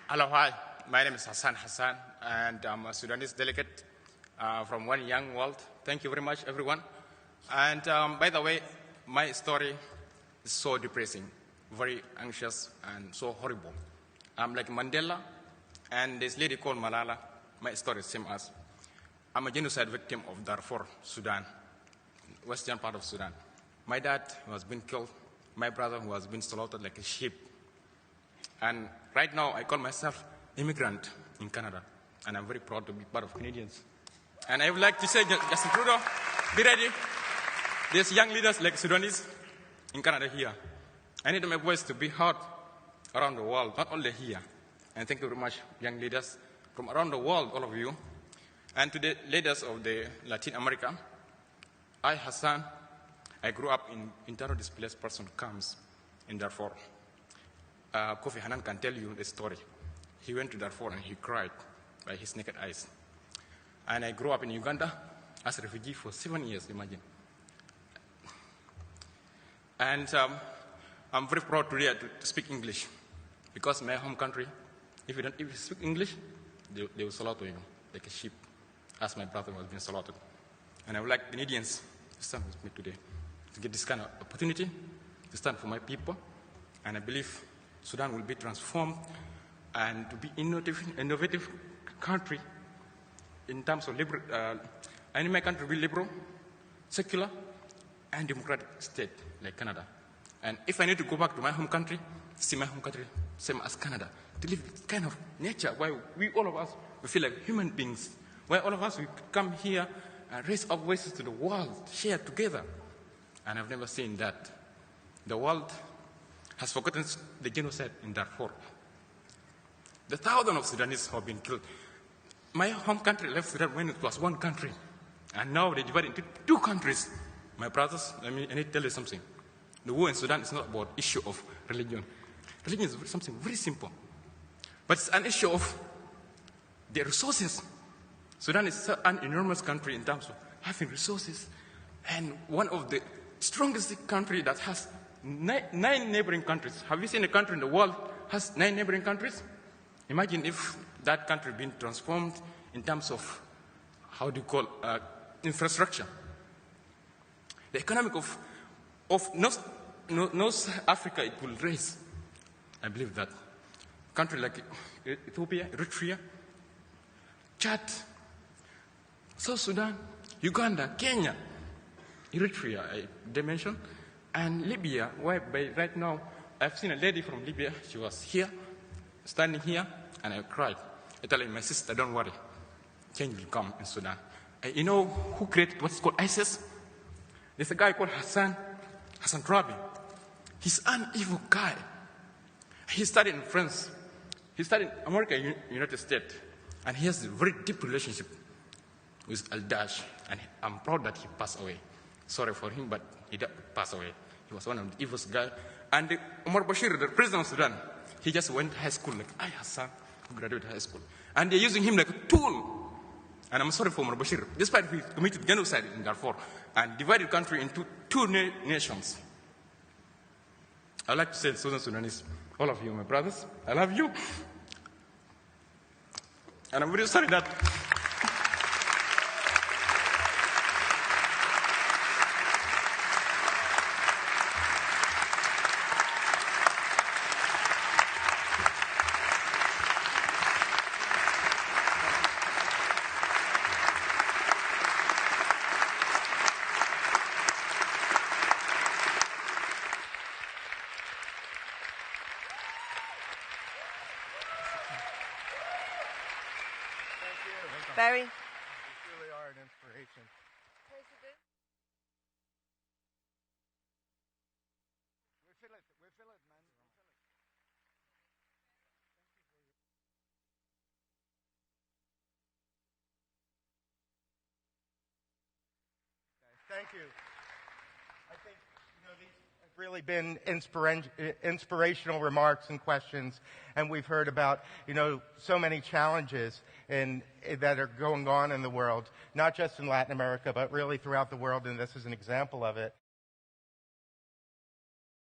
Hello, hi. My name is Hassan, and I'm a Sudanese delegate from One Young World. Thank you very much, everyone. And by the way, my story is so depressing, very anxious, and so horrible. I'm like Mandela, and this lady called Malala. My story is same as. I'm a genocide victim of Darfur, Sudan, western part of Sudan. My dad was been killed. My brother was been slaughtered like a sheep. And right now, I call myself immigrant in Canada, and I'm very proud to be part of Canadians. And I would like to say, Justin Trudeau, be ready. There's young leaders like Sudanese in Canada here. I need my voice to be heard around the world, not only here. And thank you very much, young leaders from around the world, all of you. And to the leaders of the Latin America, I, Hassan, I grew up in internally displaced person camps in Darfur. Kofi Annan can tell you the story. He went to Darfur and he cried by his naked eyes. And I grew up in Uganda as a refugee for 7 years, imagine. And I'm very proud today to speak English, because my home country, if you speak English, they will slaughter you like a sheep, as my brother was being slaughtered. And I would like Canadians to stand with me today to get this kind of opportunity to stand for my people. And I believe Sudan will be transformed and to be innovative country in terms of liberal. And my country will be liberal, secular, and democratic state like Canada. And if I need to go back to my home country, see my home country same as Canada, to live this kind of nature where we all of us we feel like human beings, where all of us we come here and raise our voices to the world, share together. And I've never seen that. The world has forgotten the genocide in Darfur. The thousands of Sudanese have been killed. My home country left Sudan when it was one country. And now they divide into two countries. My brothers, I need to tell you something. The war in Sudan is not about issue of religion. Religion is something very simple. But it's an issue of the resources. Sudan is an enormous country in terms of having resources. And one of the strongest country that has nine neighboring countries. Have you seen a country in the world has 9 neighboring countries? Imagine if that country been transformed in terms of, how do you call, infrastructure. The economic of North Africa, it will raise. I believe that. Country like Ethiopia, Eritrea, Chad, South Sudan, Uganda, Kenya, Eritrea, they mentioned, and Libya, where right now, I've seen a lady from Libya. She was here, standing here, and I cried. I tell her, my sister, don't worry. Change will come in Sudan. And you know who created what's called ISIS? There's a guy called Hassan Trabi. He's an evil guy. He studied in France. He studied in America, United States. And he has a very deep relationship with Al-Daesh. And I'm proud that he passed away. Sorry for him, but he passed away. He was one of the evil guys. And Omar Bashir, the president of Sudan, he just went to high school like I, Hassan, who graduated high school. And they're using him like a tool. And I'm sorry for Omar Bashir. Despite he committed genocide in Darfur and divided the country into two nations. I'd like to say to Southern Sudanese, all of you, my brothers, I love you. And I'm very sorry that Barry? You truly are an inspiration. President? We feel it, man. We feel it. Thank you. I think these have really been inspirational remarks and questions, and we've heard about so many challenges that are going on in the world, not just in Latin America, but really throughout the world, and this is an example of it.